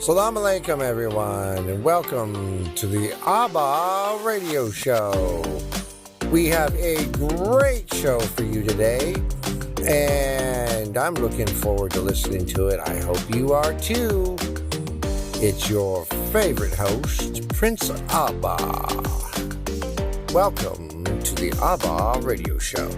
Salam alaikum, everyone, and welcome to the Abba Radio Show. We have a great show for you today, and I'm looking forward to listening to it. I hope you are too. It's your favorite host, Prince Abba. Welcome to the Abba Radio Show.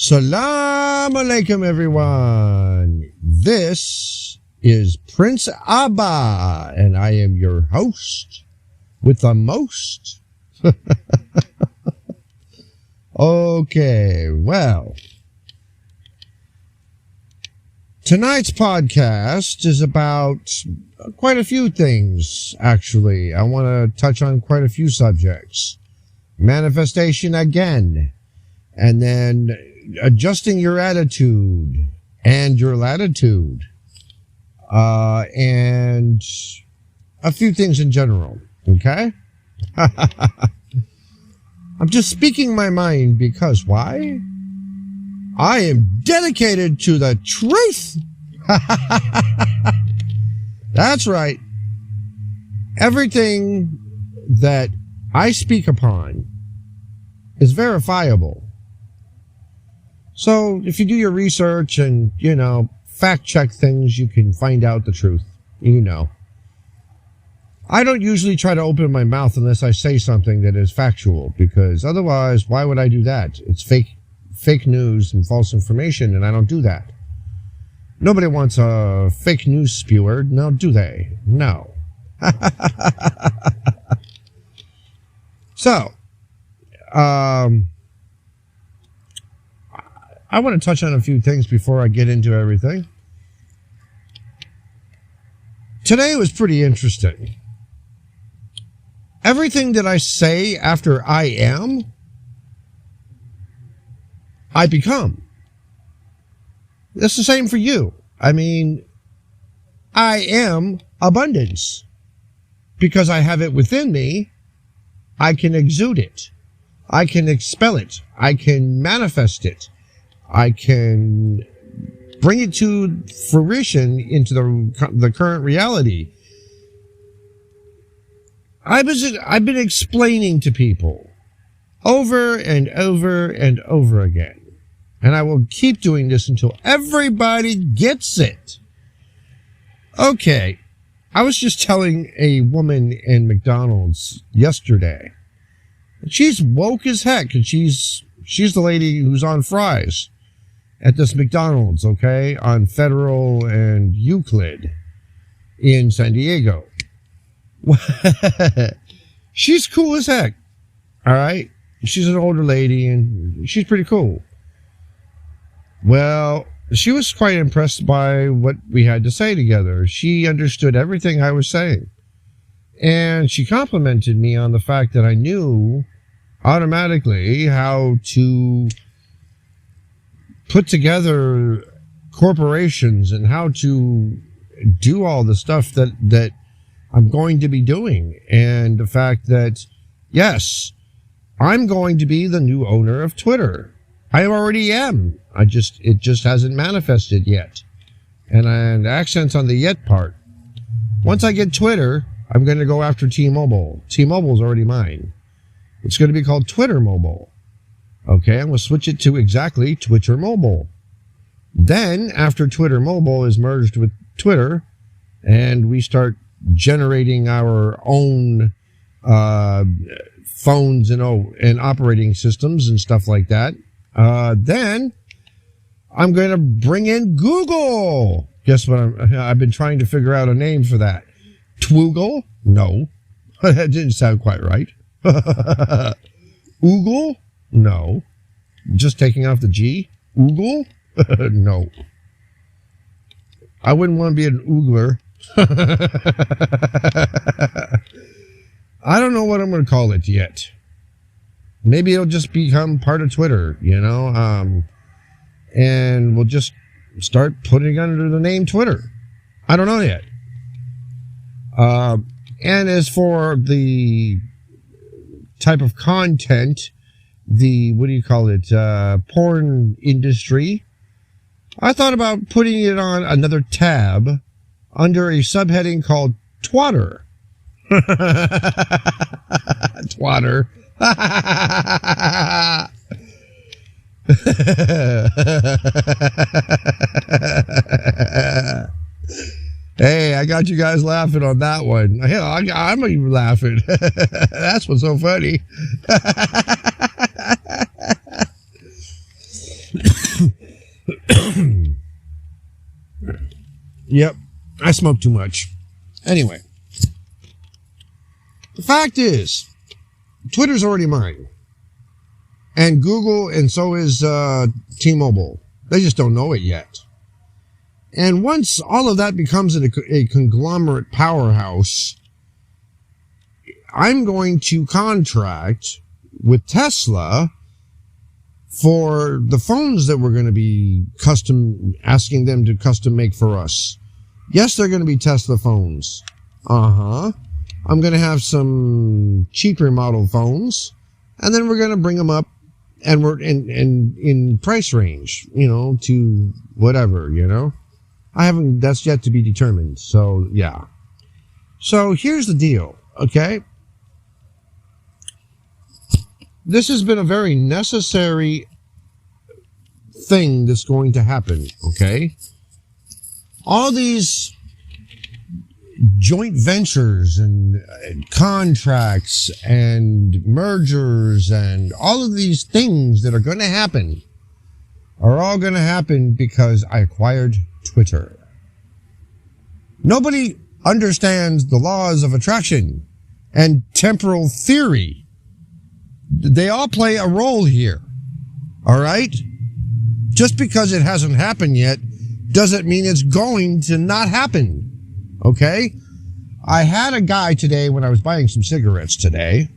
Salam alaikum, everyone. This is Prince Abba, and I am your host with the most. Okay, well, tonight's podcast is about quite a few things, actually. I want to touch on quite a few subjects. Manifestation again, and then adjusting your attitude and your latitude, and a few things in general, okay? I'm just speaking my mind because why? I am dedicated to the truth. That's right. Everything that I speak upon is verifiable. So if you do your research and, fact check things, you can find out the truth. I don't usually try to open my mouth unless I say something that is factual, because otherwise, why would I do that? It's fake news and false information, and I don't do that. Nobody wants a fake news spewer, now do they? No. So, I want to touch on a few things before I get into everything. Today was pretty interesting. Everything that I say after I am, I become. It's the same for you. I mean, I am abundance. Because I have it within me, I can exude it. I can expel it. I can manifest it. I can bring it to fruition into the current reality. I've been explaining to people over and over and over again, and I will keep doing this until everybody gets it. Okay, I was just telling a woman in McDonald's yesterday, and she's woke as heck, and she's the lady who's on fries at this McDonald's, okay, on Federal and Euclid in San Diego. She's cool as heck. All right. She's an older lady, and she's pretty cool. Well, she was quite impressed by what we had to say together. She understood everything I was saying. And she complimented me on the fact that I knew automatically how to put together corporations and how to do all the stuff that I'm going to be doing. And the fact that, yes, I'm going to be the new owner of Twitter. I already am. It just hasn't manifested yet. And accents on the yet part. Once I get Twitter, I'm going to go after T-Mobile. T-Mobile's already mine. It's going to be called Twitter Mobile. Okay, I'm going to switch it to exactly Twitter Mobile. Then, after Twitter Mobile is merged with Twitter, and we start generating our own phones and operating systems and stuff like that, then I'm going to bring in Google. Guess what? I've been trying to figure out a name for that. Twoogle? No. That didn't sound quite right. Oogle? No. Just taking off the G? Oogle? No. I wouldn't want to be an oogler. I don't know what I'm going to call it yet. Maybe it'll just become part of Twitter, and we'll just start putting it under the name Twitter. I don't know yet. And as for the type of content, porn industry, I thought about putting it on another tab under a subheading called Twatter. Twatter. Hey, I got you guys laughing on that one. Hell, I'm even laughing. That's what's so funny. Yep, I smoke too much. Anyway, the fact is, Twitter's already mine. And Google, and so is T-Mobile. They just don't know it yet. And once all of that becomes a conglomerate powerhouse, I'm going to contract with Tesla for the phones that we're going to be asking them to custom make for us. Yes, they're going to be Tesla phones. I'm going to have some cheaper model phones, and then we're going to bring them up, and we're in price range, to whatever, that's yet to be determined. So, yeah. So, here's the deal, okay? This has been a very necessary thing that's going to happen, okay? All these joint ventures and contracts and mergers and all of these things that are going to happen are all going to happen because I acquired Twitter. Nobody understands the laws of attraction and temporal theory. They all play a role here. All right? Just because it hasn't happened yet doesn't mean it's going to not happen. Okay? I had a guy today when I was buying some cigarettes today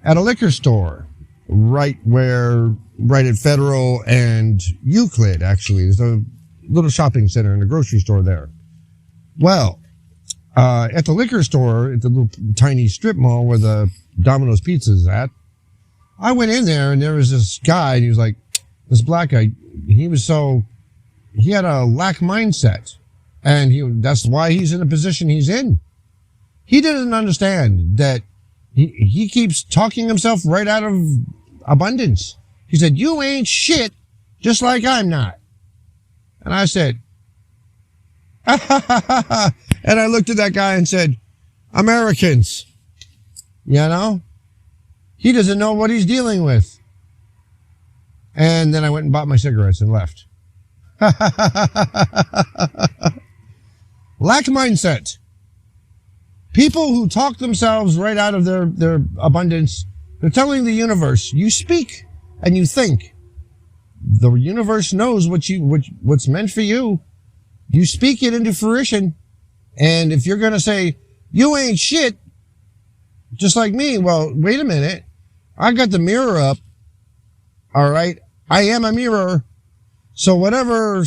at a liquor store right at Federal and Euclid, actually. There's a little shopping center and a grocery store there. Well, at the liquor store, at the little tiny strip mall where the Domino's Pizza is at, I went in there and there was this guy, and he was like, this black guy, he had a lack mindset. And that's why he's in the position he's in. He doesn't understand that he keeps talking himself right out of abundance. He said, you ain't shit, just like I'm not. And I said, and I looked at that guy and said, Americans, he doesn't know what he's dealing with. And then I went and bought my cigarettes and left. Lack mindset. People who talk themselves right out of their abundance They're telling the universe, you speak and you think. The universe knows what's meant for you. You speak it into fruition. And if you're going to say, you ain't shit, just like me, well, wait a minute. I got the mirror up. All right. I am a mirror. So whatever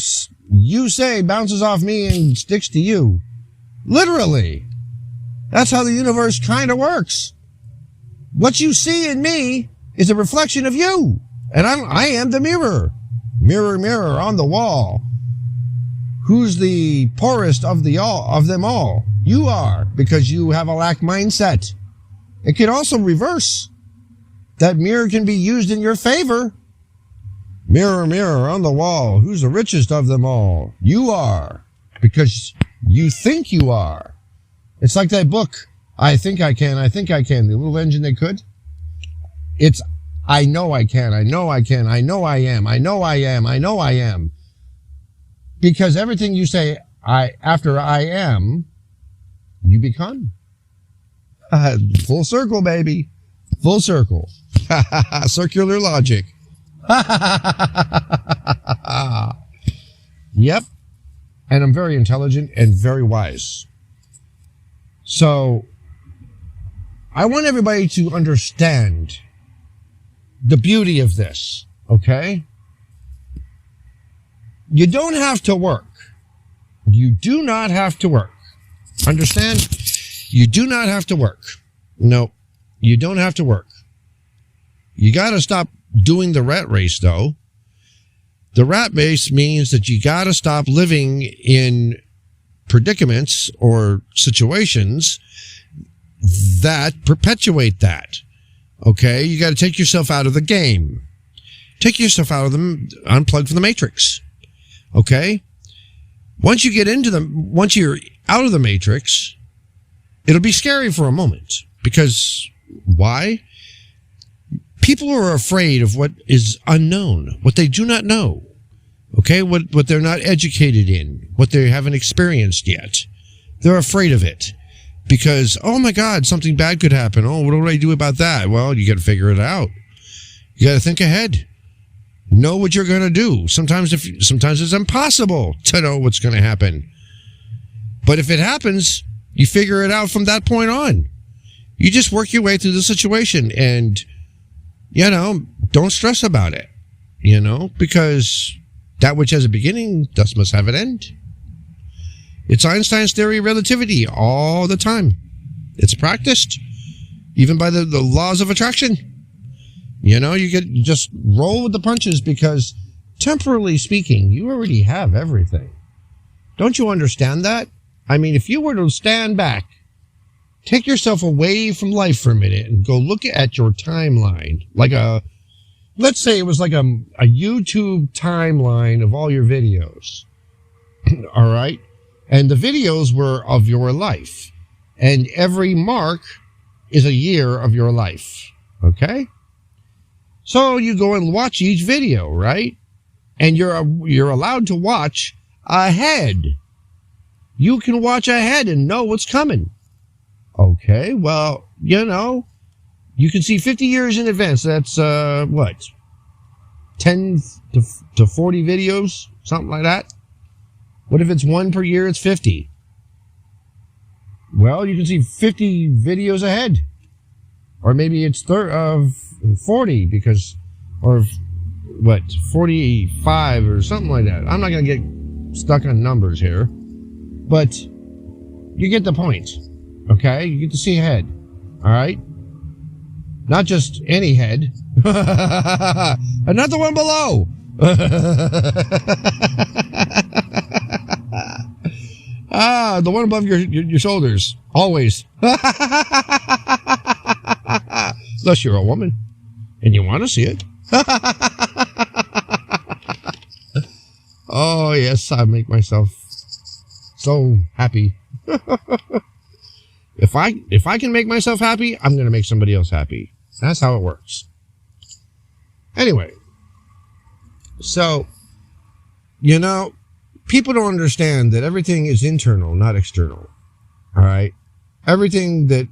you say bounces off me and sticks to you. Literally. That's how the universe kind of works. What you see in me is a reflection of you. And I am the mirror. Mirror, mirror on the wall. Who's the poorest of them all? You are, because you have a lack mindset. It can also reverse. That mirror can be used in your favor. Mirror, mirror on the wall. Who's the richest of them all? You are, because you think you are. It's like that book, I Think I Can, I Think I Can, the little engine that could. It's, I know I can, I know I can, I know I am, I know I am, I know I am. Because everything you say, after I am, you become. Full circle, baby. Full circle. Circular logic. Yep. And I'm very intelligent and very wise. So, I want everybody to understand the beauty of this, okay? You don't have to work. You do not have to work. Understand? You do not have to work. No, you don't have to work. You got to stop doing the rat race, though. The rat race means that you got to stop living in predicaments or situations that perpetuate that. Okay? You got to take yourself out of the game. Take yourself out of them, unplug from the matrix. Okay? Once you're out of the matrix, it'll be scary for a moment. Because why? People are afraid of what is unknown, what they do not know. Okay? What they're not educated in, what they haven't experienced yet. They're afraid of it. Because, oh my God, something bad could happen. Oh, what do I do about that? Well, you got to figure it out. You got to think ahead. Know what you're going to do. Sometimes it's impossible to know what's going to happen. But if it happens, you figure it out from that point on. You just work your way through the situation and, don't stress about it, because that which has a beginning thus must have an end. It's Einstein's theory of relativity all the time. It's practiced, even by the laws of attraction. You just roll with the punches because, temporally speaking, you already have everything. Don't you understand that? I mean, if you were to stand back, take yourself away from life for a minute and go look at your timeline, let's say it was like a YouTube timeline of all your videos. All right? And the videos were of your life. And every mark is a year of your life. Okay? So you go and watch each video, right? And you're allowed to watch ahead. You can watch ahead and know what's coming. Okay, well, you can see 50 years in advance. That's, 10 to 40 videos? Something like that? What if it's one per year? It's 50. Well, you can see 50 videos ahead. Or maybe it's 40 because, 45 or something like that. I'm not going to get stuck on numbers here. But you get the point. Okay? You get to see ahead. All right? Not just any head. Another one below. The one above your shoulders. Always. Unless you're a woman and you want to see it. Oh, yes, I make myself so happy. If I can make myself happy, I'm going to make somebody else happy. That's how it works. Anyway, so, people don't understand that everything is internal, not external. All right? Everything that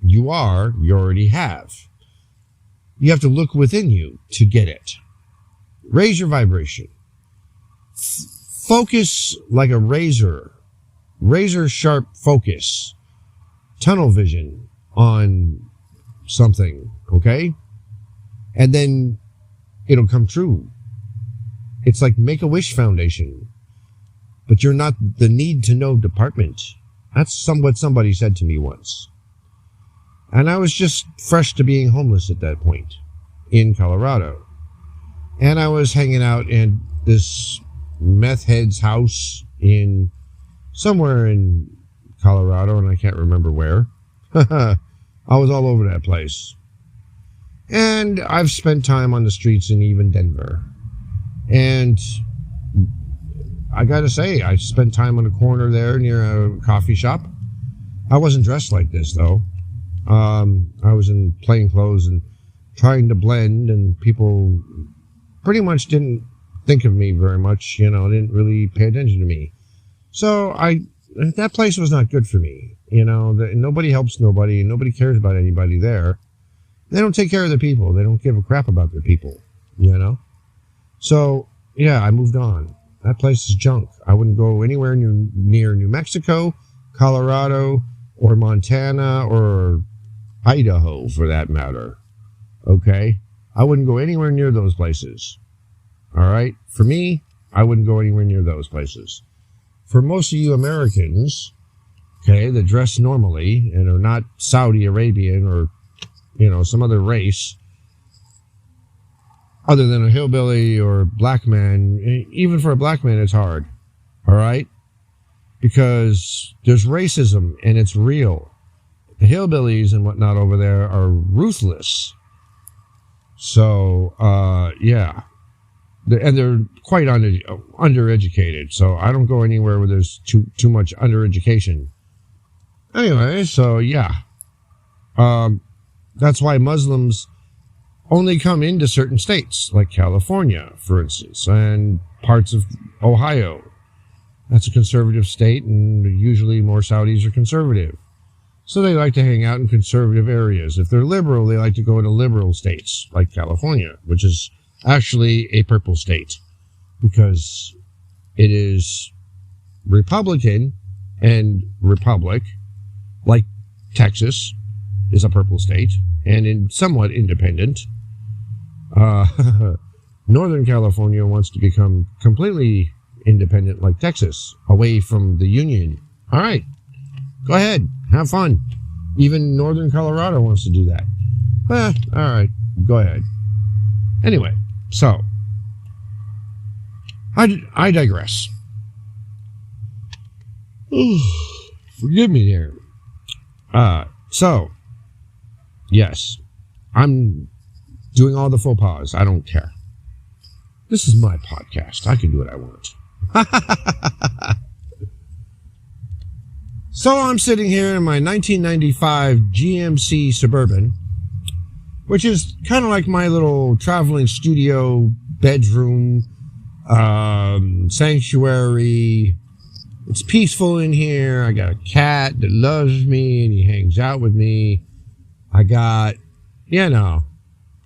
you already have. You have to look within you to get it. Raise your vibration. Focus like a razor sharp focus, tunnel vision on something, okay? And then it'll come true. It's like Make-A-Wish Foundation, but you're not the need to know department. That's what somebody said to me once. And I was just fresh to being homeless at that point in Colorado. And I was hanging out in this meth head's house in somewhere in Colorado, and I can't remember where. I was all over that place. And I've spent time on the streets in even Denver. And I gotta say, I spent time on a corner there near a coffee shop. I wasn't dressed like this, though. I was in plain clothes and trying to blend, and people pretty much didn't think of me very much, didn't really pay attention to me. So that place was not good for me. Nobody helps nobody, and nobody cares about anybody there. They don't take care of their people. They don't give a crap about their people, So, yeah, I moved on. That place is junk. I wouldn't go anywhere near New Mexico, Colorado, or Montana, or Idaho, for that matter. Okay? I wouldn't go anywhere near those places. All right? For me, I wouldn't go anywhere near those places. For most of you Americans, okay, that dress normally and are not Saudi Arabian or, some other race, other than a hillbilly or black man, even for a black man, it's hard. All right? Because there's racism and it's real. The hillbillies and whatnot over there are ruthless. So, yeah. And they're quite undereducated. So I don't go anywhere where there's too much undereducation. Anyway, so yeah. That's why Muslims only come into certain states, like California, for instance, and parts of Ohio. That's a conservative state, and usually more Saudis are conservative. So they like to hang out in conservative areas. If they're liberal, they like to go into liberal states, like California, which is actually a purple state, because it is Republican and Republic, like Texas is a purple state, and somewhat independent. Northern California wants to become completely independent like Texas, away from the Union. All right, go ahead, have fun. Even Northern Colorado wants to do that. All right, go ahead. Anyway, so I digress. Forgive me there. So, yes, I'm doing all the faux pas. I don't care. This is my podcast. I can do what I want. So I'm sitting here in my 1995 GMC Suburban, which is kind of like my little traveling studio, bedroom, sanctuary. It's peaceful in here. I got a cat that loves me and he hangs out with me. I got,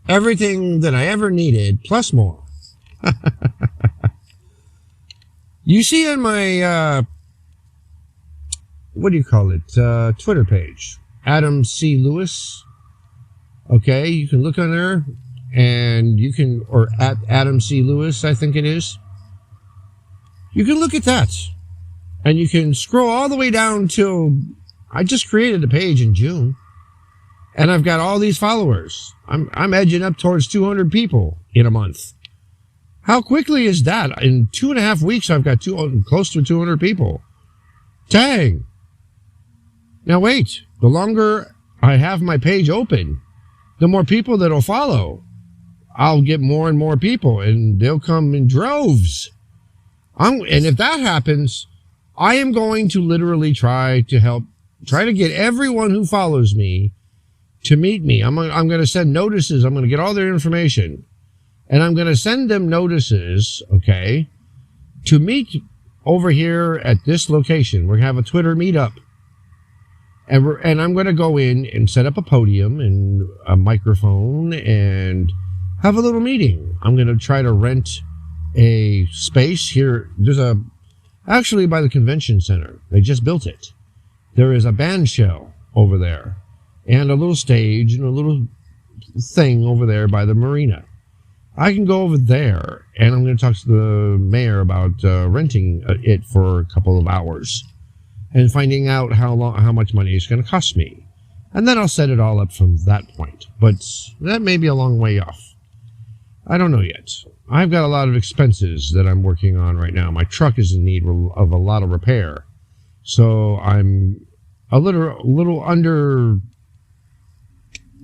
everything that I ever needed, plus more. You see on my, Twitter page, Adam C. Lewis. Okay, you can look on there, and or at Adam C. Lewis, I think it is. You can look at that, and you can scroll all the way down till I just created a page in June, and I've got all these followers. I'm edging up towards 200 people in a month. How quickly is that? In 2.5 weeks, I've got close to 200 people. Dang. Now wait, the longer I have my page open, the more people that'll follow. I'll get more and more people, and they'll come in droves. And if that happens, I am going to literally try to get everyone who follows me to meet me. I'm going to send notices. I'm going to get all their information, and I'm going to send them notices, okay, to meet over here at this location. We're going to have a Twitter meetup. And I'm going to go in and set up a podium and a microphone and have a little meeting. I'm going to try to rent a space here. Actually by the convention center. They just built it. There is a band shell over there and a little stage and a little thing over there by the marina. I can go over there and I'm going to talk to the mayor about renting it for a couple of hours and finding out how much money it's going to cost me. And then I'll set it all up from that point. But that may be a long way off. I don't know yet. I've got a lot of expenses that I'm working on right now. My truck is in need of a lot of repair. So I'm a little under,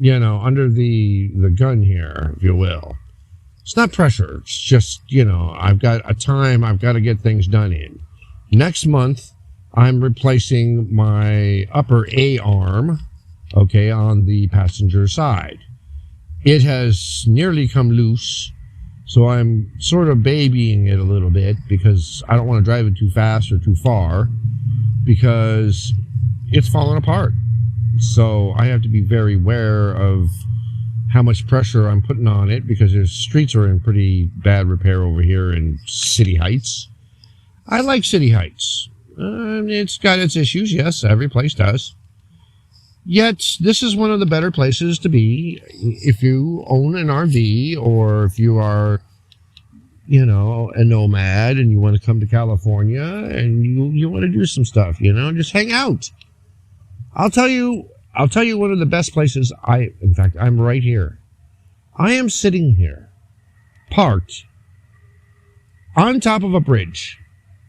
under the gun here, if you will. It's not pressure. It's just, I've got a time I've got to get things done in. Next month, I'm replacing my upper A arm, okay, on the passenger side. It has nearly come loose, so I'm sort of babying it a little bit because I don't want to drive it too fast or too far because it's falling apart. So I have to be very aware of how much pressure I'm putting on it because the streets are in pretty bad repair over here in City Heights. I like City Heights. It's got its issues, yes, every place does. Yet, this is one of the better places to be if you own an RV or if you are, a nomad and you want to come to California and you want to do some stuff, just hang out. I'll tell you one of the best places. In fact, I'm right here. I am sitting here, parked on top of a bridge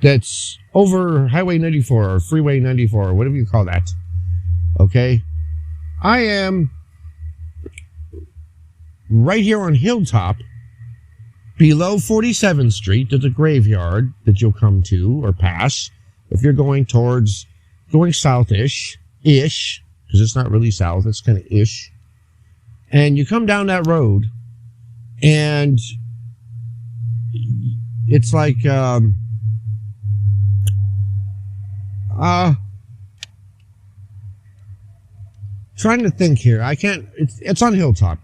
that's over Highway 94 or Freeway 94 or whatever you call that. Okay? I am right here on Hilltop, below 47th Street. There's a graveyard that you'll come to or pass if you're going south-ish, because it's not really south, it's kind of ish. And you come down that road, and it's like, trying to think here. It's on Hilltop.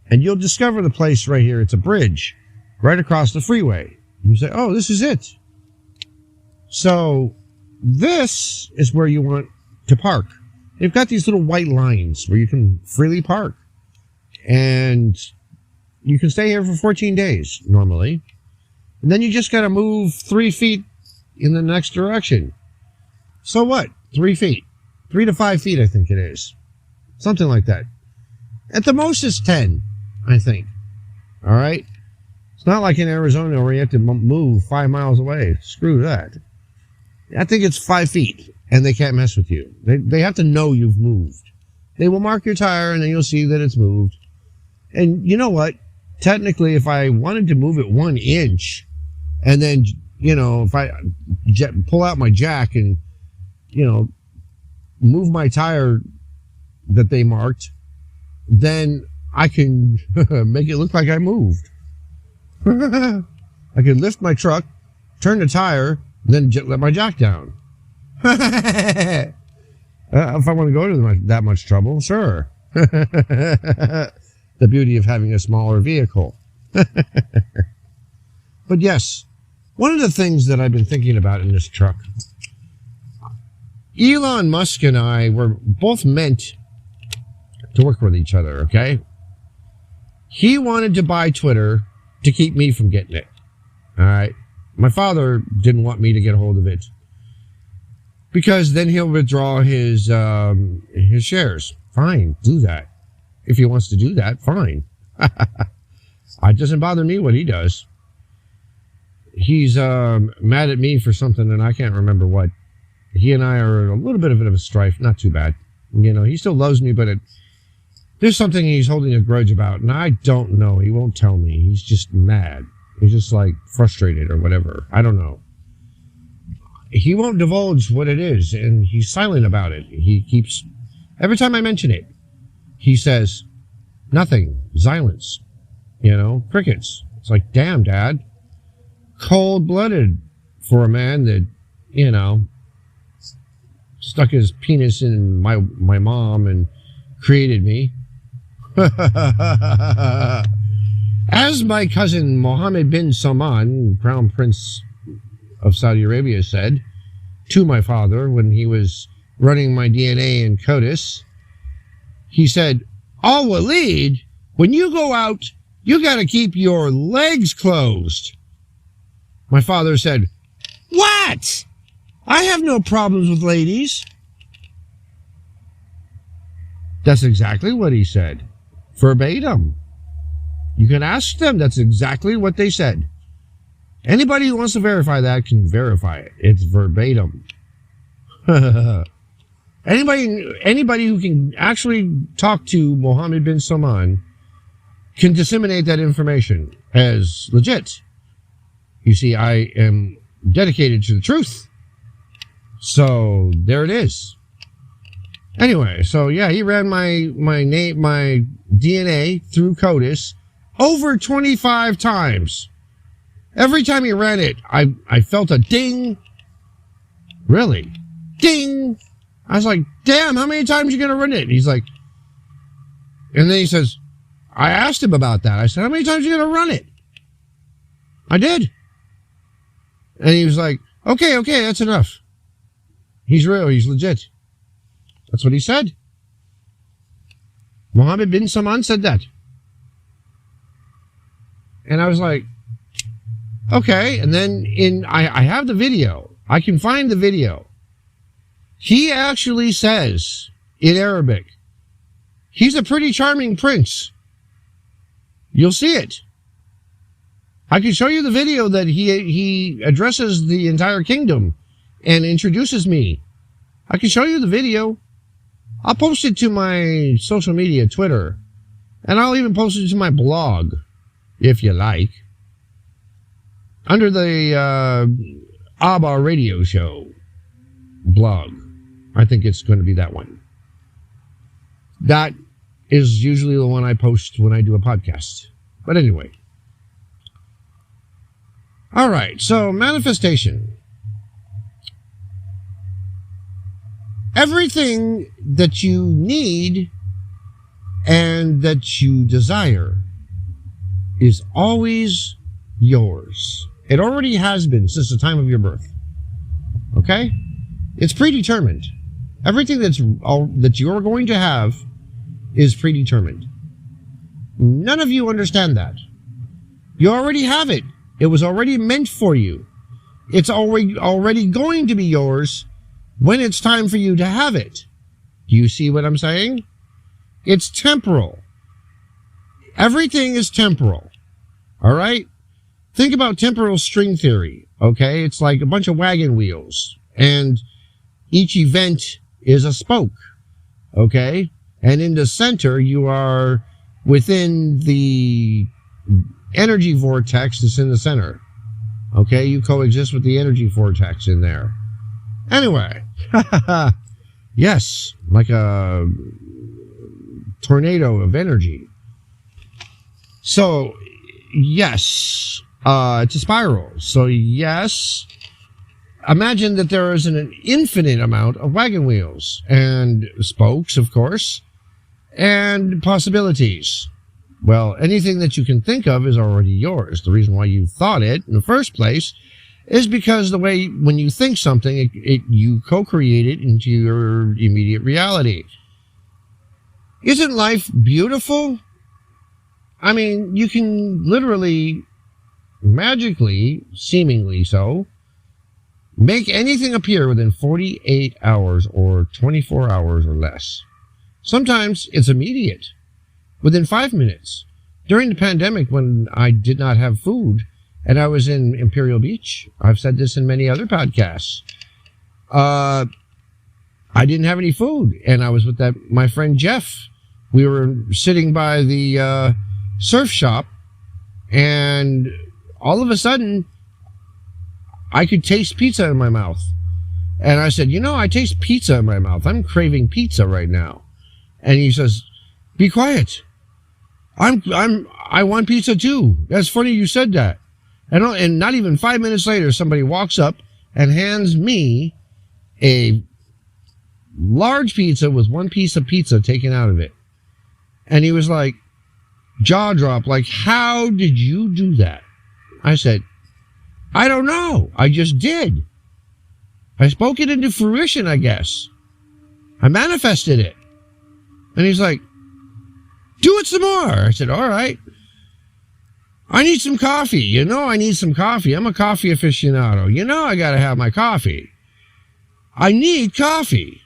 And you'll discover the place right here. It's a bridge right across the freeway. You say, oh, this is it. So this is where you want to park. They've got these little white lines where you can freely park. And you can stay here for 14 days normally. And then you just got to move 3 feet in the next direction. So what? 3 feet. 3 to 5 feet, I think it is. Something like that. At the most, it's 10, I think. All right? It's not like in Arizona where you have to move 5 miles away. Screw that. I think it's 5 feet, and they can't mess with you. They have to know you've moved. They will mark your tire, and then you'll see that it's moved. And you know what? Technically, if I wanted to move it 1 inch, and then, if I pull out my jack and, move my tire that they marked, then I can make it look like I moved. I can lift my truck, turn the tire, then let my jack down. If I want to go to that much trouble, sure. The beauty of having a smaller vehicle. But yes, one of the things that I've been thinking about in this truck, Elon Musk and I were both meant to work with each other, okay? He wanted to buy Twitter to keep me from getting it. All right? My father didn't want me to get a hold of it because then he'll withdraw his shares. Fine, do that. If he wants to do that, fine. It doesn't bother me what he does. He's mad at me for something, and I can't remember what. He and I are a little bit of a strife, not too bad. He still loves me, but there's something he's holding a grudge about, and I don't know. He won't tell me. He's just mad. He's just frustrated or whatever. I don't know. He won't divulge what it is, and he's silent about it. He keeps, every time I mention it, he says, nothing, silence, crickets. It's like, damn, Dad. Cold-blooded for a man that, stuck his penis in my mom and created me. As my cousin Mohammed bin Salman, Crown Prince of Saudi Arabia, said to my father when he was running my DNA in CODIS, he said, "Oh, Waleed, when you go out, you got to keep your legs closed." My father said, "What? I have no problems with ladies." That's exactly what he said. Verbatim. You can ask them. That's exactly what they said. Anybody who wants to verify that can verify it. It's verbatim. Anybody who can actually talk to Mohammed bin Salman can disseminate that information as legit. You see, I am dedicated to the truth. So there it is. Anyway, so yeah, he ran my DNA through CODIS over 25 times. Every time he ran it, I felt a ding. Really? Ding! I was like, damn, how many times are you going to run it? And he's like, and then he says, I asked him about that. I said, how many times are you going to run it? I did. And he was like, okay, that's enough. He's real. He's legit. That's what he said. Mohammed bin Salman said that. And I was like, okay. And then I have the video. I can find the video. He actually says in Arabic, he's a pretty charming prince. You'll see it. I can show you the video that he addresses the entire kingdom and introduces me. I can show you the video. I'll post it to my social media, Twitter, and I'll even post it to my blog, if you like, under the ABBA radio show blog. I think it's going to be that one. That is usually the one I post when I do a podcast. But anyway. All right, so manifestation. Everything that you need and that you desire is always yours. It already has been since the time of your birth. Okay? It's predetermined. Everything that you're going to have is predetermined. None of you understand that. You already have it. It was already meant for you. It's already going to be yours when it's time for you to have it. Do you see what I'm saying? It's temporal. Everything is temporal. All right? Think about temporal string theory. Okay? It's like a bunch of wagon wheels. And each event is a spoke. Okay? And in the center, you are within the energy vortex that's in the center. Okay? You coexist with the energy vortex in there. Anyway. Yes. Like a tornado of energy. So, yes. It's a spiral. So, yes. Imagine that there is an infinite amount of wagon wheels and spokes, of course, and possibilities. Well, anything that you can think of is already yours. The reason why you thought it in the first place is because the way when you think something, you co-create it into your immediate reality. Isn't life beautiful? I mean, you can literally, magically, seemingly so, make anything appear within 48 hours or 24 hours or less. Sometimes it's immediate, within 5 minutes. During the pandemic, when I did not have food, and I was in Imperial Beach, I've said this in many other podcasts, I didn't have any food, and I was with my friend Jeff. We were sitting by the surf shop, and all of a sudden, I could taste pizza in my mouth. And I said, I taste pizza in my mouth. I'm craving pizza right now. And he says, be quiet. I want pizza too. That's funny you said that. And not even 5 minutes later, somebody walks up and hands me a large pizza with one piece of pizza taken out of it. And he was like, jaw drop, like, how did you do that? I said, I don't know. I just did. I spoke it into fruition, I guess. I manifested it. And he's like, do it some more. I said, all right. I need some coffee. You know I need some coffee. I'm a coffee aficionado. You know I got to have my coffee. I need coffee.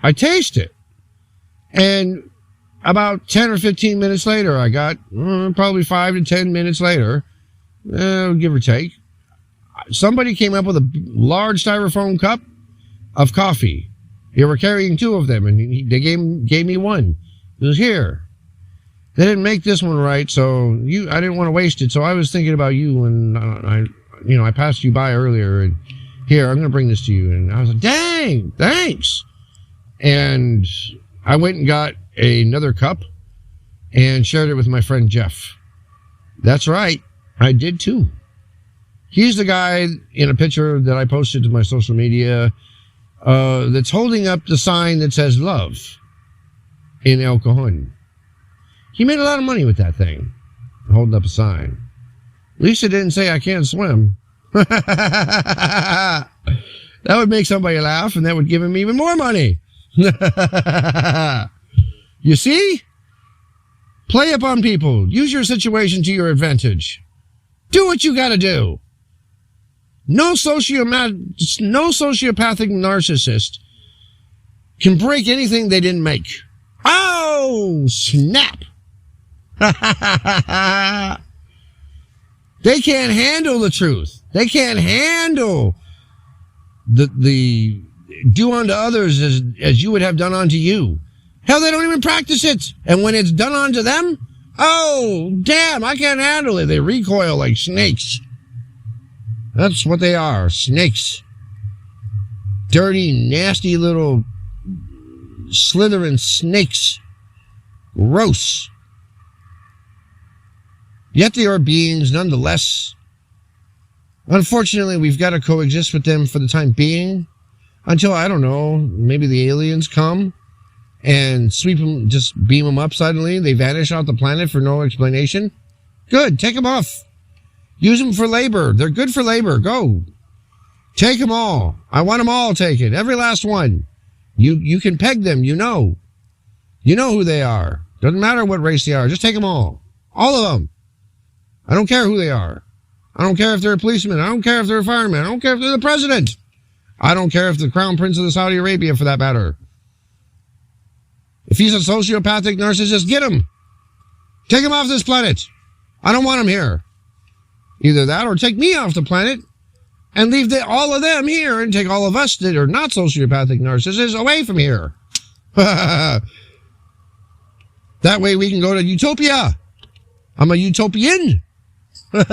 I taste it. And about 10 or 15 minutes later, I got probably 5 to 10 minutes later, give or take, somebody came up with a large styrofoam cup of coffee. They were carrying 2 of them, and they gave me one. It was here. They didn't make this one right, so I didn't want to waste it. So I was thinking about you, and I passed you by earlier, and here, I'm going to bring this to you. And I was like, dang, thanks. And I went and got another cup and shared it with my friend Jeff. That's right, I did too. He's the guy in a picture that I posted to my social media that's holding up the sign that says love in El Cajon. He made a lot of money with that thing, holding up a sign. At least it didn't say I can't swim. That would make somebody laugh, and that would give him even more money. You see? Play upon people. Use your situation to your advantage. Do what you gotta do. No sociopathic narcissist can break anything they didn't make. Oh, snap. They can't handle the truth. They can't handle the do unto others as you would have done unto you. Hell, they don't even practice it. And when it's done unto them, oh, damn, I can't handle it. They recoil like snakes. That's what they are, snakes. Dirty, nasty little slithering snakes. Gross. Yet they are beings nonetheless. Unfortunately, we've got to coexist with them for the time being until, I don't know, maybe the aliens come and sweep them, just beam them up suddenly. They vanish off the planet for no explanation. Good, take them off. Use them for labor. They're good for labor. Go. Take them all. I want them all taken. Every last one. You can peg them, you know. You know who they are. Doesn't matter what race they are. Just take them all. All of them. I don't care who they are. I don't care if they're a policeman. I don't care if they're a fireman. I don't care if they're the president. I don't care if the crown prince of Saudi Arabia, for that matter. If he's a sociopathic narcissist, get him. Take him off this planet. I don't want him here. Either that or take me off the planet and leave all of them here and take all of us that are not sociopathic narcissists away from here. That way we can go to utopia. I'm a utopian. I'm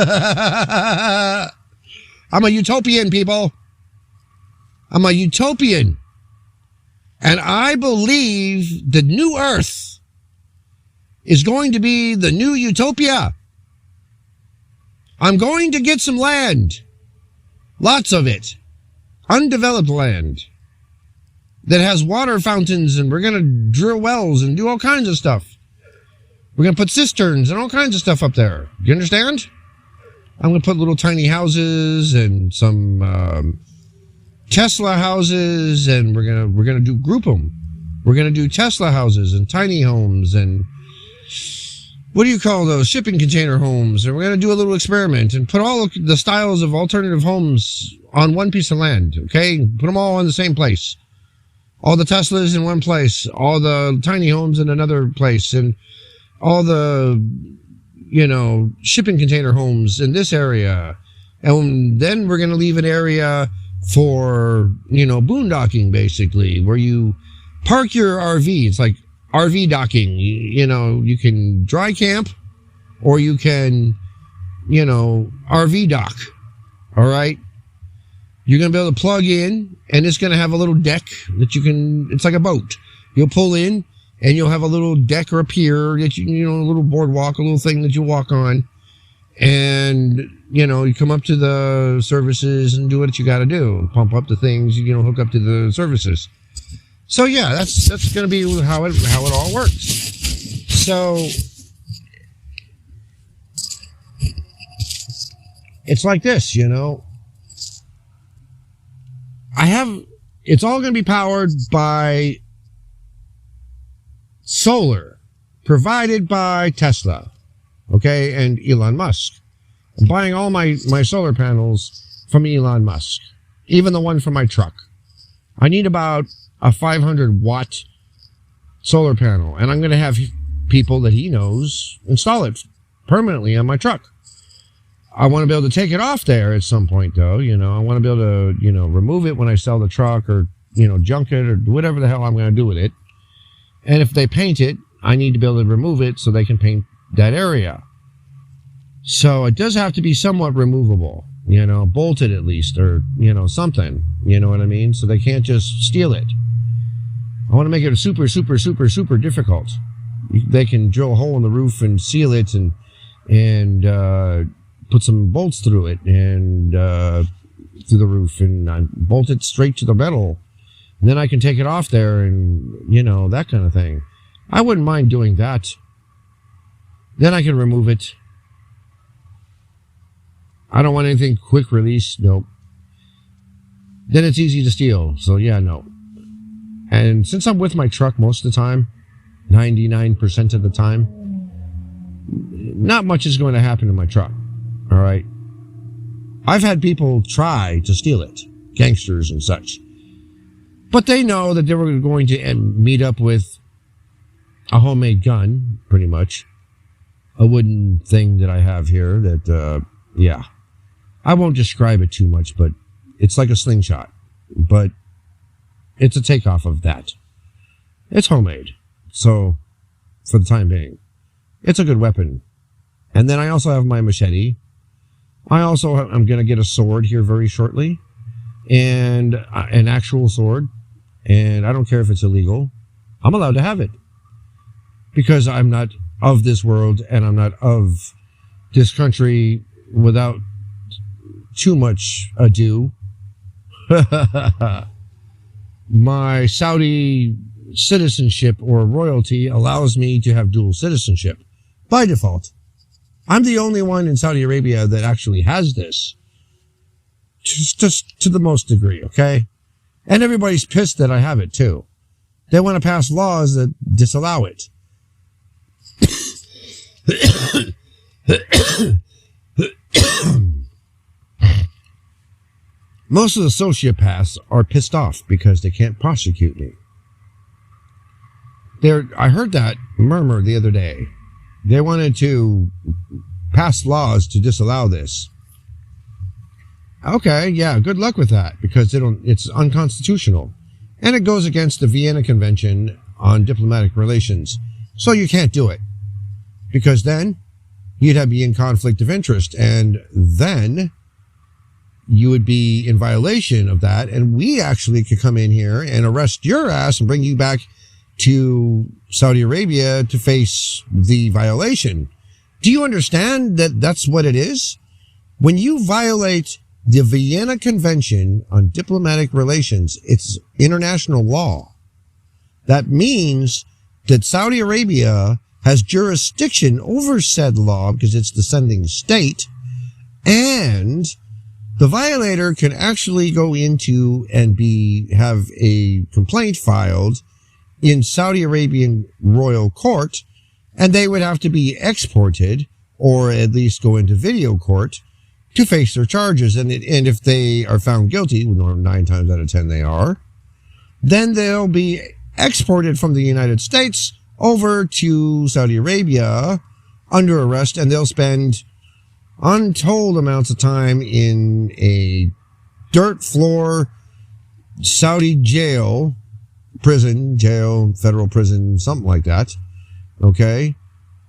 a utopian, people. I'm a utopian. And I believe the new earth is going to be the new utopia. I'm going to get some land. Lots of it. Undeveloped land. That has water fountains, and we're going to drill wells and do all kinds of stuff. We're going to put cisterns and all kinds of stuff up there. You understand? I'm going to put little tiny houses and some Tesla houses, and we're going to group them. We're going to do Tesla houses and tiny homes and what do you call those? Shipping container homes. And we're going to do a little experiment and put all the styles of alternative homes on one piece of land. Okay? Put them all in the same place. All the Teslas in one place. All the tiny homes in another place. And all the, shipping container homes in this area. And then we're going to leave an area for, boondocking, basically, where you park your RV. It's like RV docking. You can dry camp or you can, RV dock. All right. You're going to be able to plug in, and it's going to have a little deck that it's like a boat. You'll pull in and you'll have a little deck or a pier that a little boardwalk, a little thing that you walk on. And, you come up to the services and do what you got to do. Pump up the things, hook up to the services. So yeah, that's going to be how it all works. So it's like this, you know. It's all going to be powered by solar, provided by Tesla, okay, and Elon Musk. I'm buying all my solar panels from Elon Musk, even the one for my truck. I need about a 500 watt solar panel, and I'm going to have people that he knows install it permanently on my truck. I want to be able to take it off there at some point, though. You know, I want to be able to, you know, remove it when I sell the truck, or, you know, junk it, or whatever the hell I'm going to do with it. And if they paint it, I need to be able to remove it so they can paint that area. So it does have to be somewhat removable, you know, bolted at least, or, you know, something, you know what I mean? So they can't just steal it. I want to make it super, super, super, super difficult. They can drill a hole in the roof and seal it, and put some bolts through it, and through the roof, and bolt it straight to the metal. And then I can take it off there, and, you know, that kind of thing. I wouldn't mind doing that. Then I can remove it. I don't want anything quick release. Nope. Then it's easy to steal. So yeah, no. And since I'm with my truck most of the time, 99% of the time, not much is going to happen to my truck. All right. I've had people try to steal it, gangsters and such. But they know that they were going to meet up with a homemade gun, pretty much. A wooden thing that I have here that, yeah. I won't describe it too much, but it's like a slingshot. But it's a takeoff of that. It's homemade. So, for the time being, it's a good weapon. And then I also have my machete. I'm going to get a sword here very shortly. And an actual sword. And I don't care if it's illegal. I'm allowed to have it. Because I'm not of this world, and I'm not of this country without too much ado. My Saudi citizenship or royalty allows me to have dual citizenship by default. I'm the only one in Saudi Arabia that actually has this, just to the most degree, okay? And everybody's pissed that I have it too. They want to pass laws that disallow it. Most of the sociopaths are pissed off because they can't prosecute me. I heard that murmur the other day. They wanted to pass laws to disallow this. Okay, yeah, good luck with that, because it's unconstitutional. And it goes against the Vienna Convention on Diplomatic Relations. So you can't do it. Because then you'd have to be in conflict of interest, and then you would be in violation of that, and we actually could come in here and arrest your ass and bring you back to Saudi Arabia to face the violation. Do you understand that that's what it is? When you violate the Vienna Convention on Diplomatic Relations, it's international law. That means that Saudi Arabia has jurisdiction over said law because it's the sending state, and the violator can actually go into and have a complaint filed in Saudi Arabian royal court, and they would have to be exported, or at least go into video court, to face their charges. And if they are found guilty, 9 times out of 10 they are, then they'll be exported from the United States over to Saudi Arabia under arrest, and they'll spend untold amounts of time in a dirt floor Saudi jail, federal prison, something like that, okay,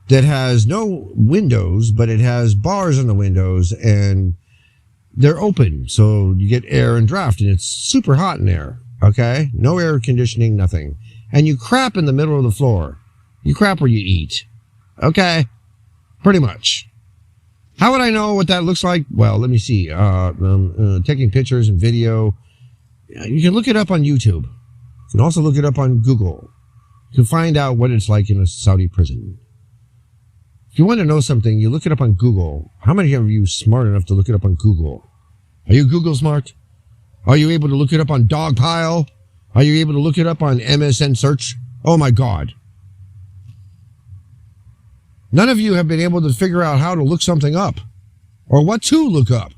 that has no windows, but it has bars in the windows, and they're open, so you get air and draft, and it's super hot in there, okay? No air conditioning, nothing. And you crap in the middle of the floor. You crap where you eat, okay? Pretty much. How would I know what that looks like? Well, let me see. Taking pictures and video. You can look it up on YouTube. You can also look it up on Google. You can find out what it's like in a Saudi prison. If you want to know something, you look it up on Google. How many of you are smart enough to look it up on Google? Are you Google smart? Are you able to look it up on Dogpile? Are you able to look it up on MSN Search? Oh my God. None of you have been able to figure out how to look something up or what to look up.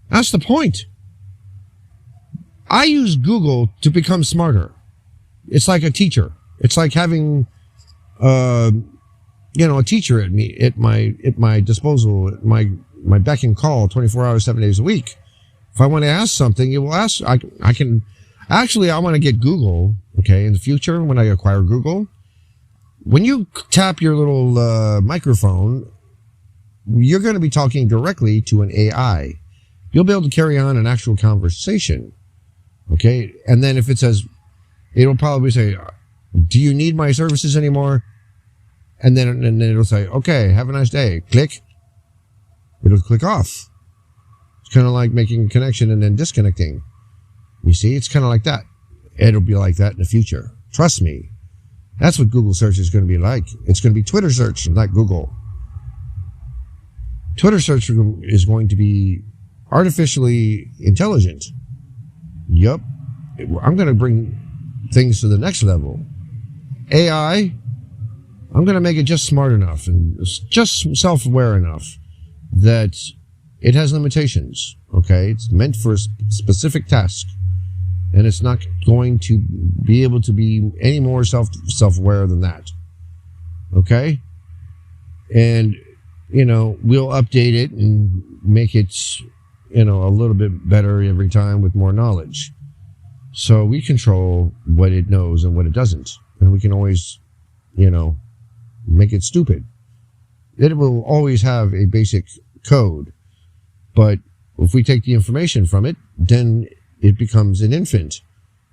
That's the point. I use Google to become smarter. It's like a teacher. It's like having, a teacher at my disposal, at my beck and call 24 hours, 7 days a week. If I want to ask something, it will ask. I want to get Google. Okay, in the future when I acquire Google, when you tap your little microphone, you're going to be talking directly to an AI. You'll be able to carry on an actual conversation. Okay, and then if it says, it'll probably say, "Do you need my services anymore?" And then it'll say, "Okay, have a nice day." Click. It'll click off. It's kind of like making a connection and then disconnecting. You see, it's kind of like that. It'll be like that in the future. Trust me. That's what Google search is going to be like. It's going to be Twitter search, not Google. Twitter search is going to be artificially intelligent. Yup. I'm going to bring things to the next level. AI, I'm going to make it just smart enough and just self-aware enough that it has limitations. Okay? It's meant for a specific task. And it's not going to be able to be any more self-aware than that. Okay? And, we'll update it and make it, a little bit better every time with more knowledge. So we control what it knows and what it doesn't. And we can always, make it stupid. It will always have a basic code. But if we take the information from it, then it becomes an infant.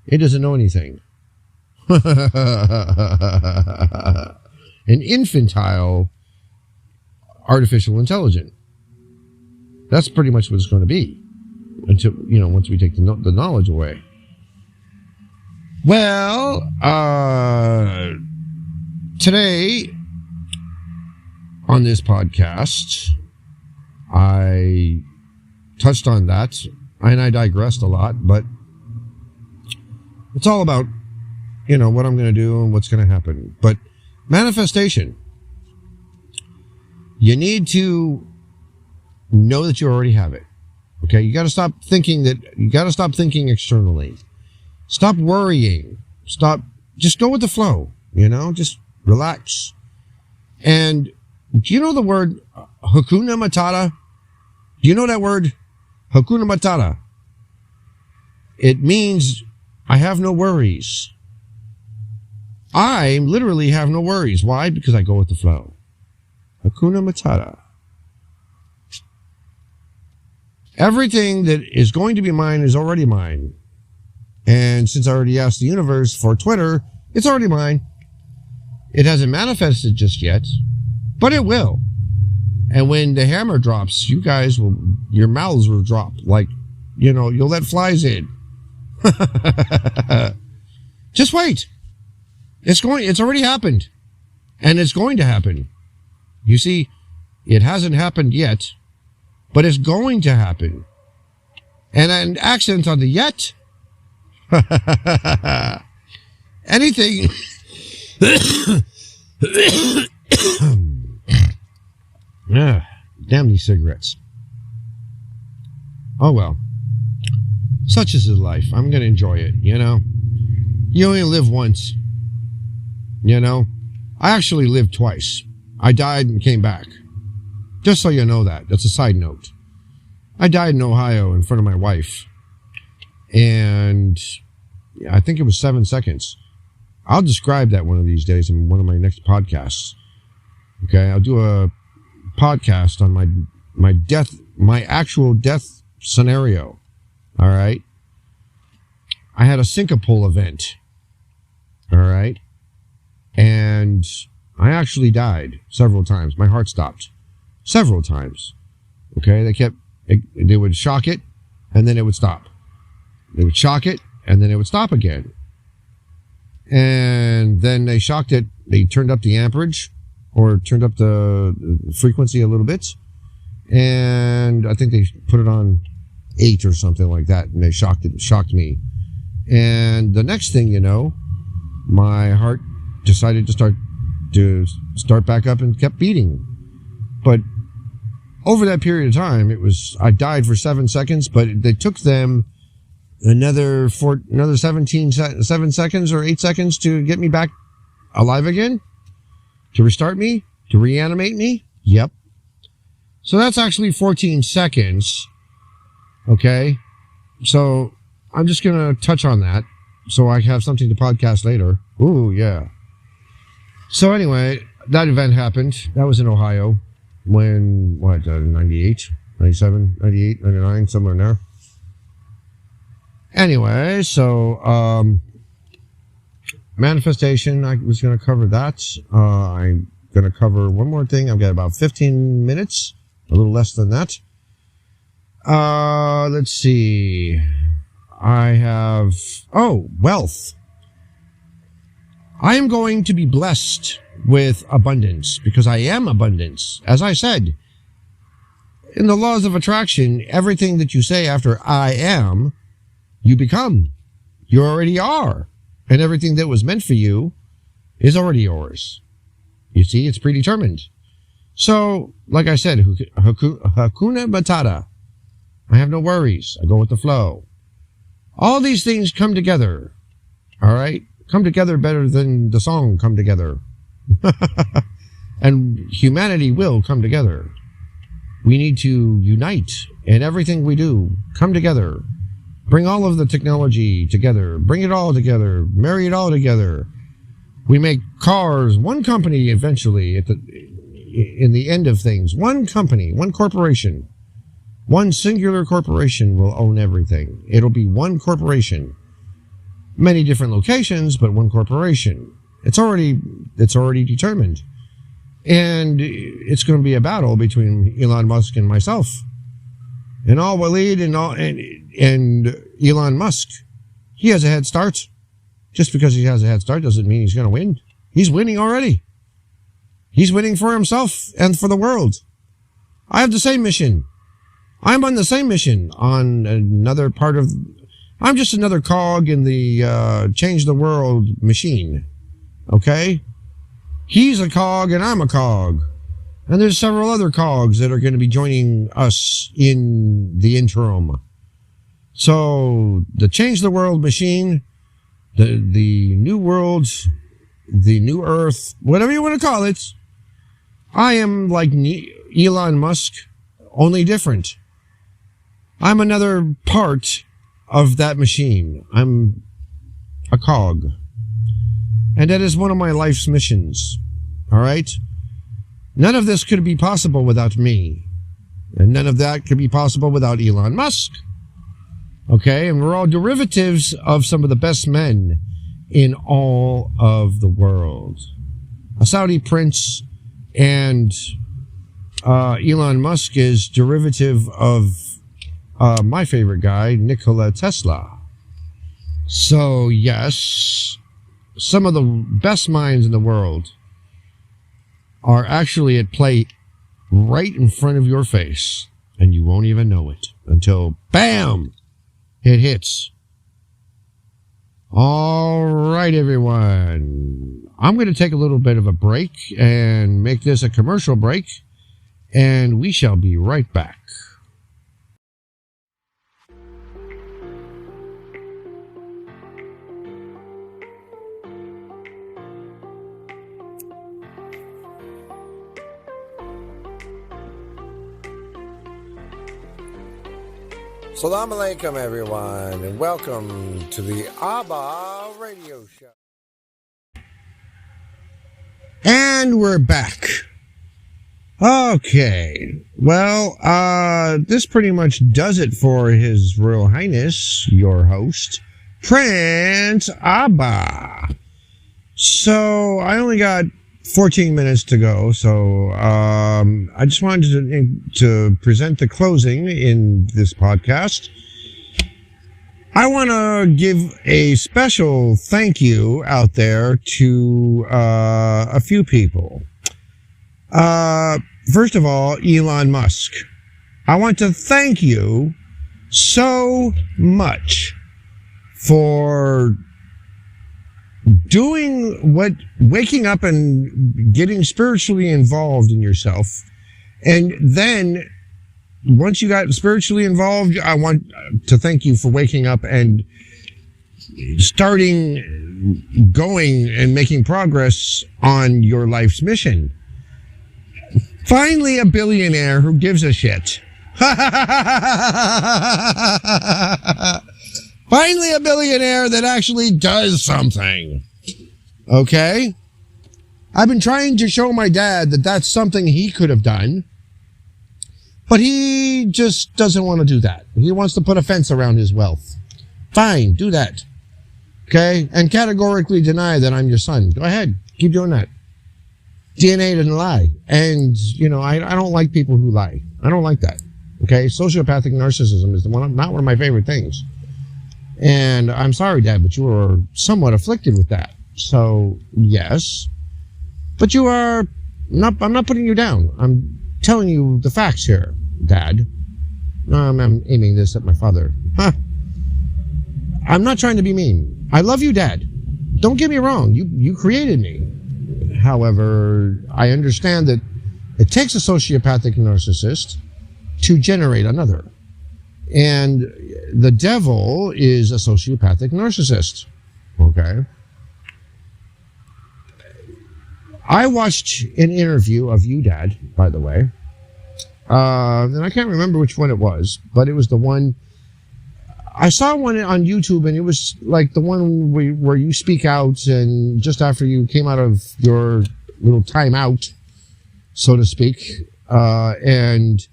It doesn't know anything. An infantile artificial intelligence. That's pretty much what it's going to be. Until, once we take the knowledge away. Well, today on this podcast, I touched on that. And I digressed a lot, but it's all about, what I'm going to do and what's going to happen. But manifestation, you need to know that you already have it. Okay, you got to stop thinking externally. Stop worrying. Just go with the flow, just relax. And do you know the word Hakuna Matata? Do you know that word? Hakuna Matata. It means I have no worries. I literally have no worries. Why? Because I go with the flow. Hakuna Matata. Everything that is going to be mine is already mine. And since I already asked the universe for Twitter, it's already mine. It hasn't manifested just yet, but it will. And when the hammer drops, your mouths will drop like, you'll let flies in. Just wait. It's already happened. And it's going to happen. You see, it hasn't happened yet, but it's going to happen. And an accent on the yet. Anything. Damn these cigarettes. Oh well. Such is life. I'm going to enjoy it, You only live once. I actually lived twice. I died and came back. Just so you know that. That's a side note. I died in Ohio in front of my wife. And I think it was 7 seconds. I'll describe that one of these days in one of my next podcasts. Okay, I'll do a podcast on my actual death scenario. All right. I had a Syncopole event. All right. And I actually died several times. My heart stopped several times. Okay. They would shock it and then it would stop. They would shock it and then it would stop again. And then they shocked it. They turned up the amperage or turned up the frequency a little bit. And I think they put it on 8 or something like that. And they shocked me. And the next thing you know, my heart decided to start back up and kept beating. But over that period of time, I died for 7 seconds, but they took them another 7 seconds or 8 seconds to get me back alive again, to restart me, to reanimate me. Yep. So that's actually 14 seconds. Okay. So I'm just going to touch on that so I have something to podcast later. Ooh, yeah. So anyway, that event happened. That was in Ohio when, 98, 97, 98, 99, somewhere in there. Anyway, so manifestation, I was going to cover that. I'm going to cover one more thing. I've got about 15 minutes, a little less than that. Let's see. I have, wealth. I am going to be blessed with abundance because I am abundance. As I said, in the laws of attraction, everything that you say after I am, you become. You already are. And everything that was meant for you is already yours. You see, it's predetermined. So, like I said, Hakuna Matata. I have no worries. I go with the flow. All these things come together. All right? Come together better than the song Come Together. And humanity will come together. We need to unite in everything we do. Come together. Bring all of the technology together. Bring it all together. Marry it all together. We make cars, one company eventually in the end of things. One company, one corporation. One singular corporation will own everything. It'll be one corporation. Many different locations, but one corporation. It's already determined. And it's going to be a battle between Elon Musk and myself. And all Waleed and Elon Musk, he has a head start. Just because he has a head start doesn't mean he's going to win. He's winning already. He's winning for himself and for the world. I have the same mission. I'm on the same mission on another part of... I'm just another cog in the change the world machine. Okay? He's a cog and I'm a cog. And there's several other cogs that are going to be joining us in the interim. So, the change the world machine, the new world, the new earth, whatever you want to call it, I am like Elon Musk, only different. I'm another part of that machine. I'm a cog. And that is one of my life's missions. All right? None of this could be possible without me. And none of that could be possible without Elon Musk. Okay? And we're all derivatives of some of the best men in all of the world. A Saudi prince and Elon Musk is derivative of my favorite guy, Nikola Tesla. So, yes, some of the best minds in the world are actually at play right in front of your face, and you won't even know it until, bam, it hits. All right, everyone. I'm going to take a little bit of a break and make this a commercial break, and we shall be right back. Assalamu alaikum, everyone, and welcome to the Abba Radio Show. And we're back. Okay. Well, this pretty much does it for His Royal Highness, your host, Prince Abba. So, I only got 14 minutes to go, so I just wanted to present the closing in this podcast. I want to give a special thank you out there to a few people. First of all, Elon Musk. I want to thank you so much for waking up and getting spiritually involved in yourself. And then once you got spiritually involved, I want to thank you for waking up and starting going and making progress on your life's mission. Finally, a billionaire who gives a shit. Finally, a billionaire that actually does something. Okay? I've been trying to show my dad that that's something he could have done, but he just doesn't want to do that. He wants to put a fence around his wealth. Fine, do that. Okay? And categorically deny that I'm your son. Go ahead. Keep doing that. DNA doesn't lie. And, I don't like people who lie. I don't like that. Okay? Sociopathic narcissism is not one of my favorite things. And I'm sorry, Dad, but you are somewhat afflicted with that. So, yes. But you are not, I'm not putting you down. I'm telling you the facts here, Dad. I'm aiming this at my father. Huh. I'm not trying to be mean. I love you, Dad. Don't get me wrong. You created me. However, I understand that it takes a sociopathic narcissist to generate another. And the devil is a sociopathic narcissist. Okay? I watched an interview of you, Dad, by the way. And I can't remember which one it was, but it was the one... I saw one on YouTube, and it was like the one where you speak out, and just after you came out of your little timeout, so to speak, and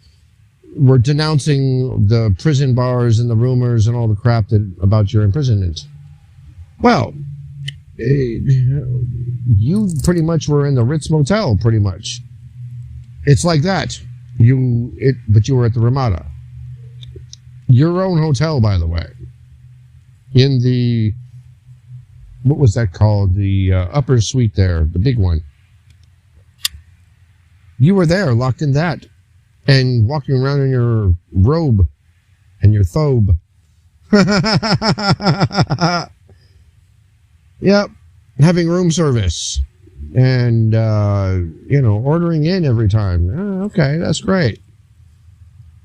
were denouncing the prison bars and the rumors and all the crap about your imprisonment. Well, you pretty much were in the Ritz Motel, pretty much. It's like that. But you were at the Ramada. Your own hotel, by the way. In the, what was that called? The upper suite there, the big one. You were there, locked in that, and walking around in your robe and your thobe. Yep, having room service and, ordering in every time. Okay, that's great.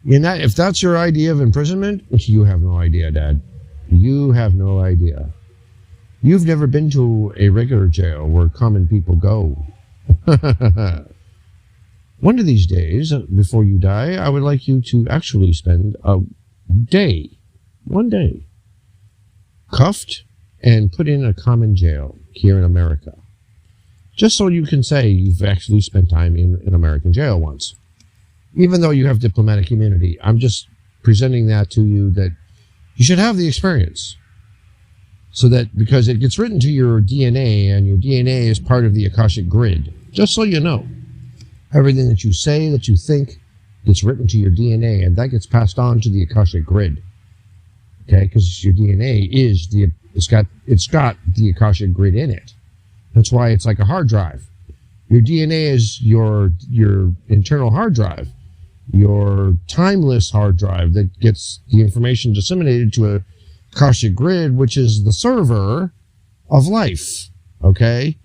If that's your idea of imprisonment, you have no idea, Dad. You have no idea. You've never been to a regular jail where common people go. One of these days, before you die, I would like you to actually spend a day, one day, cuffed and put in a common jail here in America. Just so you can say you've actually spent time in an American jail once. Even though you have diplomatic immunity, I'm just presenting that to you that you should have the experience. So that, because it gets written to your DNA, and your DNA is part of the Akashic grid. Just so you know. Everything that you say, that you think, gets written to your DNA, and that gets passed on to the Akashic grid. Okay, because your DNA is it's got the Akashic grid in it. That's why it's like a hard drive. Your DNA is your internal hard drive, your timeless hard drive that gets the information disseminated to a Akashic grid, which is the server of life. Okay,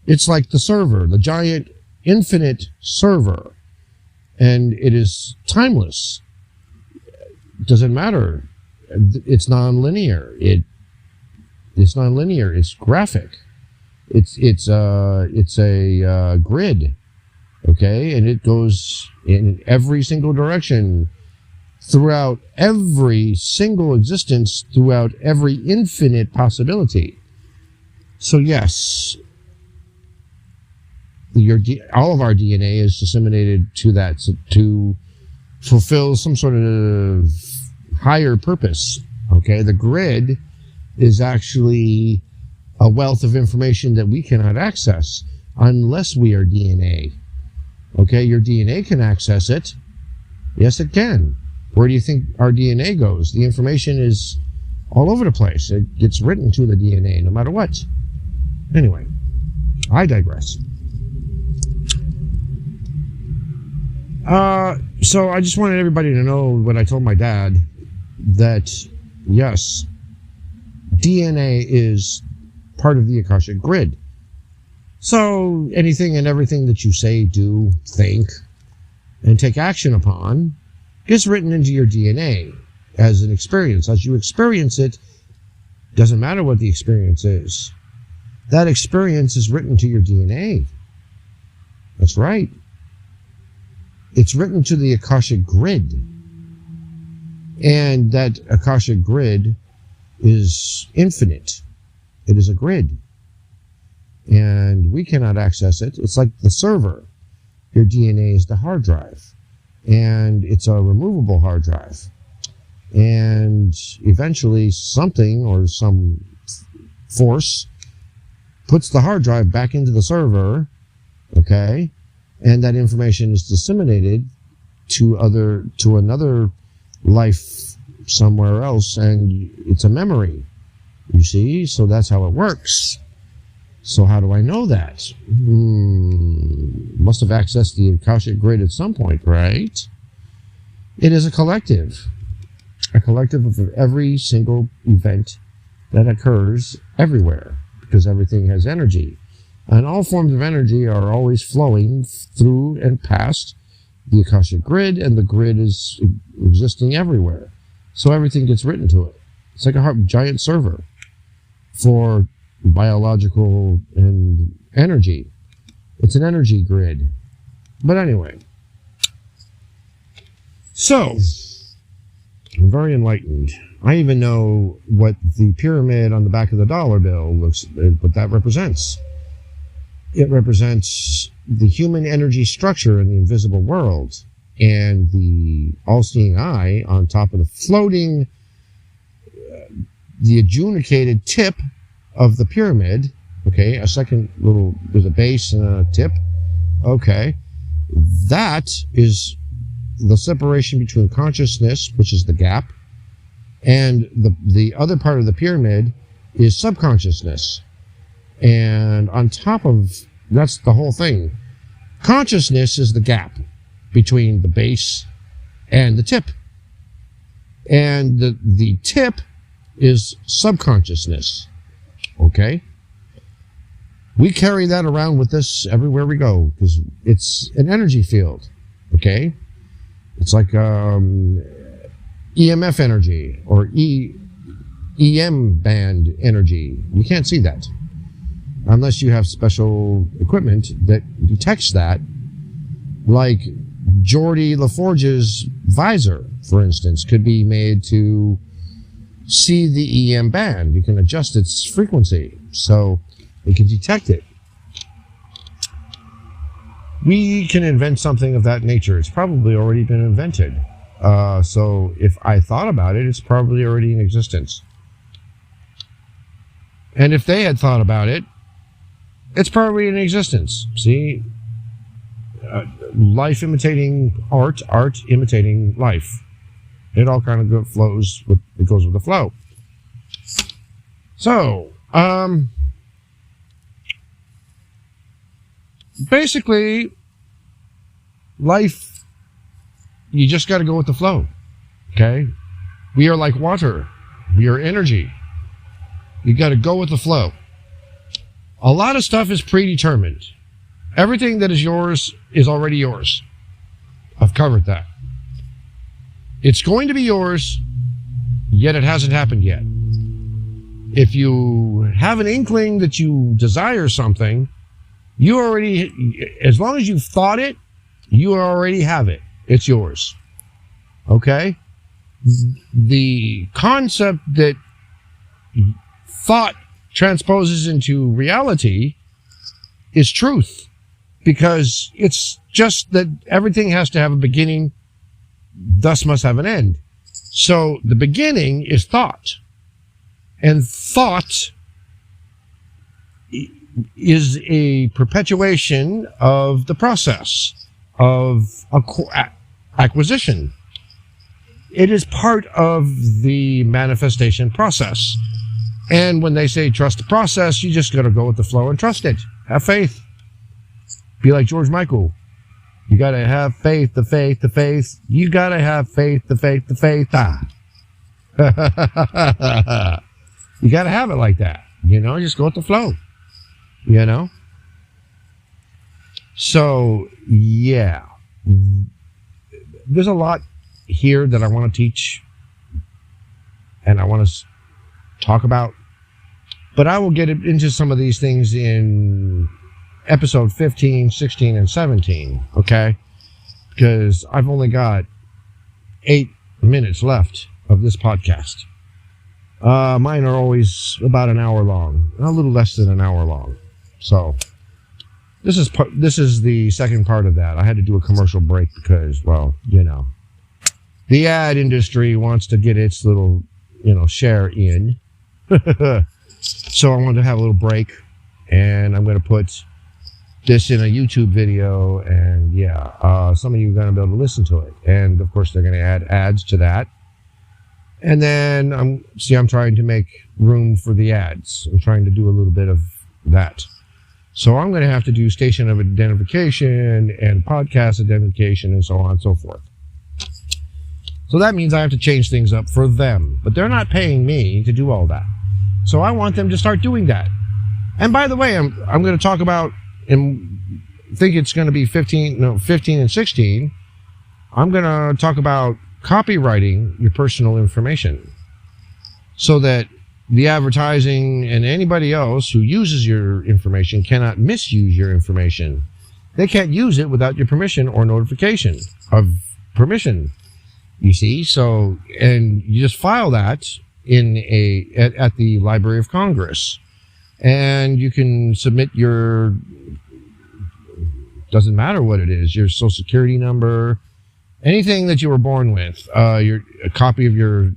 it's like the server, the giant infinite server, and it is timeless. It doesn't matter. It's non-linear. It's non-linear. It's graphic. It's a grid, okay, and it goes in every single direction throughout every single existence, throughout every infinite possibility. So yes, all of our DNA is disseminated to that to fulfill some sort of higher purpose. Okay, the grid is actually a wealth of information that we cannot access unless we are DNA. Okay, your DNA can access it. Yes, it can. Where do you think our DNA goes? The information is all over the place. It gets written to the DNA no matter what. Anyway, I digress. So I just wanted everybody to know what I told my dad, that yes, DNA is part of the Akashic grid. So anything and everything that you say, do, think, and take action upon gets written into your DNA as an experience. As you experience it, doesn't matter what the experience is. That experience is written to your DNA. That's right. It's written to the Akashic grid. And that Akashic grid is infinite. It is a grid. And we cannot access it. It's like the server. Your DNA is the hard drive. And it's a removable hard drive. And eventually something or some force puts the hard drive back into the server, okay? And that information is disseminated to another life somewhere else, and it's a memory, you see? So that's how it works. So how do I know that? Must have accessed the Akashic grid at some point, right? It is a collective of every single event that occurs everywhere, because everything has energy. And all forms of energy are always flowing through and past the Akashic grid, and the grid is existing everywhere. So everything gets written to it. It's like a giant server for biological and energy. It's an energy grid. But anyway. So, I'm very enlightened. I even know what the pyramid on the back of the dollar bill looks, what that represents. It represents the human energy structure in the invisible world, and the all-seeing eye on top of the floating, the adjudicated tip of the pyramid. Okay, a second little, there's a base and a tip. Okay, that is the separation between consciousness, which is the gap, and the other part of the pyramid is subconsciousness. And on top of, that's the whole thing. Consciousness is the gap between the base and the tip. And the tip is subconsciousness. Okay? We carry that around with us everywhere we go, because it's an energy field. Okay? It's like EMF energy or EM band energy. You can't see that unless you have special equipment that detects that, like Geordie LaForge's visor, for instance, could be made to see the EM band. You can adjust its frequency so it can detect it. We can invent something of that nature. It's probably already been invented. So if I thought about it, it's probably already in existence. And if they had thought about it, it's probably in existence. See? Life imitating art, art imitating life. It all kind of flows with, it goes with the flow. So, basically, life, you just got to go with the flow. Okay? We are like water. We are energy. You got to go with the flow. A lot of stuff is predetermined. Everything that is yours is already yours. I've covered that. It's going to be yours, yet it hasn't happened yet. If you have an inkling that you desire something, you already, as long as you've thought it, you already have it. It's yours. Okay? The concept that thought transposes into reality is truth, because it's just that everything has to have a beginning, thus must have an end. So the beginning is thought, and thought is a perpetuation of the process of acquisition. It is part of the manifestation process. And when they say trust the process, you just got to go with the flow and trust it. Have faith. Be like George Michael. You got to have faith, the faith, the faith. You got to have faith, the faith, the faith. You got to have it like that. Just go with the flow. So, yeah. There's a lot here that I want to teach and I want to talk about. But I will get into some of these things in episode 15, 16, and 17, okay? Because I've only got 8 minutes left of this podcast. Mine are always about an hour long, a little less than an hour long. So this is the second part of that. I had to do a commercial break because, well, the ad industry wants to get its little, share in. So I wanted to have a little break, and I'm going to put this in a YouTube video, and some of you are going to be able to listen to it. And of course, they're going to add ads to that. And then I'm trying to make room for the ads. I'm trying to do a little bit of that. So I'm going to have to do station of identification and podcast identification and so on and so forth. So that means I have to change things up for them. But they're not paying me to do all that. So I want them to start doing that. And by the way, I'm going to talk about, and I think it's going to be 15 and 16. I'm going to talk about copywriting your personal information so that the advertising and anybody else who uses your information cannot misuse your information. They can't use it without your permission or notification of permission. You see, so, and you just file that at the Library of Congress, and you can submit doesn't matter what it is, your social security number, anything that you were born with, a copy of your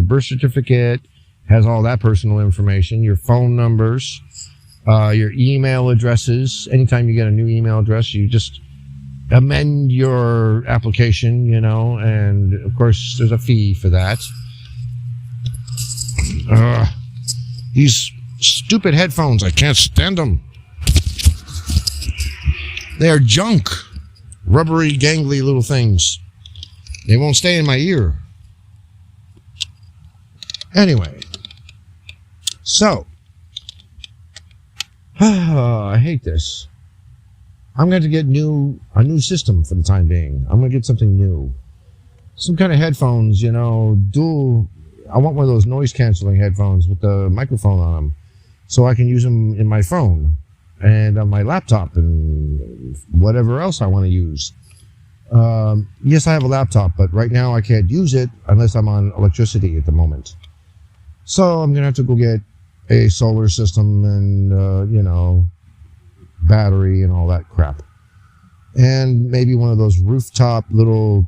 birth certificate has all that personal information, your phone numbers, your email addresses. Anytime you get a new email address, you just amend your application, and of course there's a fee for that. These stupid headphones, I can't stand them. They are junk. Rubbery, gangly little things. They won't stay in my ear. Anyway. So. I hate this. I'm going to get a new system for the time being. I'm going to get something new. Some kind of headphones, dual. I want one of those noise canceling headphones with the microphone on them so I can use them in my phone and on my laptop and whatever else I want to use. Yes, I have a laptop, but right now I can't use it unless I'm on electricity at the moment. So I'm going to have to go get a solar system and, battery and all that crap. And maybe one of those rooftop little,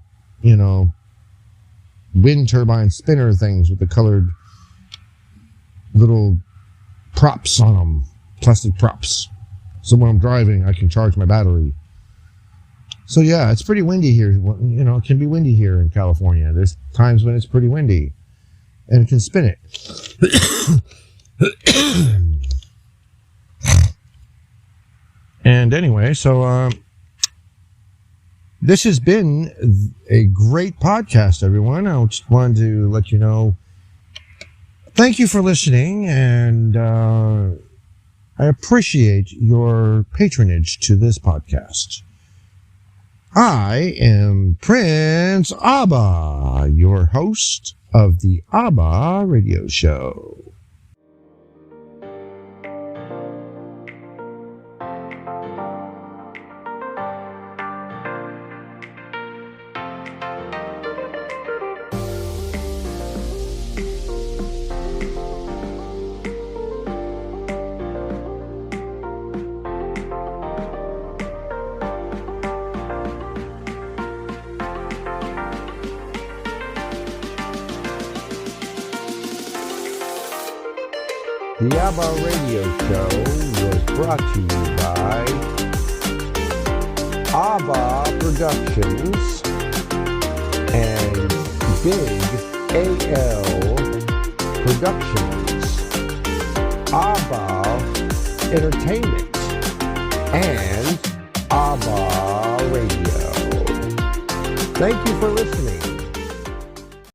wind turbine spinner things with the colored little props on them, plastic props. So when I'm driving, I can charge my battery. So yeah, it's pretty windy here. It can be windy here in California. There's times when it's pretty windy and it can spin it. And anyway, so this has been a great podcast, everyone. I just wanted to let you know. Thank you for listening, and I appreciate your patronage to this podcast. I am Prince Abba, your host of the Abba Radio Show. The ABBA Radio Show was brought to you by ABBA Productions and Big AL Productions, ABBA Entertainment, and ABBA Radio. Thank you for listening.